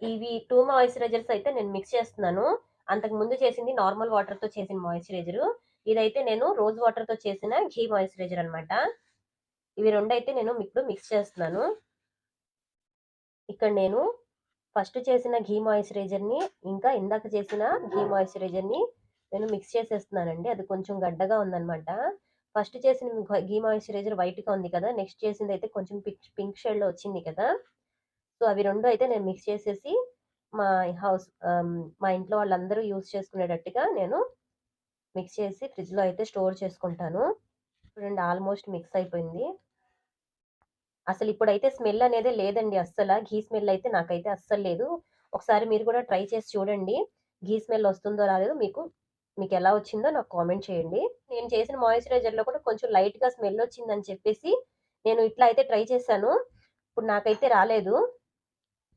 ఇవి 2 మాయిశ్చరైజర్స్ అయితే నేను మిక్స్ చేస్తున్నాను. అంతకుముందు చేసింది నార్మల్ వాటర్‌తో చేసిన మాయిశ్చరైజరు. ఇదైతే నేను రోజ్ వాటర్‌తో చేసిన ఘీ మాయిశ్చరైజర్ అన్నమాట. ఇవి 2 అయితే నేను ఇప్పుడు మిక్స్ చేస్తున్నాను. ఇక్కడ నేను ఫస్ట్ చేసిన ఘీ మాయిశ్చరైజర్‌ని, ఇంకా ఇందాక చేసిన ఘీ మాయిశ్చరైజర్‌ని నేను మిక్స్ చేసేస్తున్నానండి. అది కొంచెం గడ్డగా ఉందన్నమాట. ఫస్ట్ చేసిన ఘీ మాయిశ్చరైజర్ వైట్‌గా ఉంది కదా! నెక్స్ట్ చేసిందయితే కొంచెం పింక్ షేడ్‌లో వచ్చింది కదా! సో, అవి 2 అయితే నేను మిక్స్ చేసేసి మా మా ఇంట్లో వాళ్ళందరూ యూజ్ చేసుకునేటట్టుగా నేను మిక్స్ చేసి ఫ్రిడ్జ్‌లో అయితే స్టోర్ చేసుకుంటాను. చూడండి ఆల్‌మోస్ట్ మిక్స్ అయిపోయింది. అసలిప్పుడైతే స్మెల్ అనేదే లేదండి అస్సల. ఘీ స్మెల్ అయితే నాకైతే అస్సలు లేదు. ఒకసారి మీరు కూడా ట్రై చేసి చూడండి. ఘీ స్మెల్ వస్తుందో రాలేదో మీకెలా వచ్చిందో నాకు కామెంట్ చేయండి. నేను చేసిన మాయిశ్చరైజర్‌లో కూడా కొంచెం లైట్‌గా స్మెల్ వచ్చిందని చెప్పేసి నేను ఇట్లా అయితే ట్రై చేశాను. ఇప్పుడు నాకైతే రాలేదు.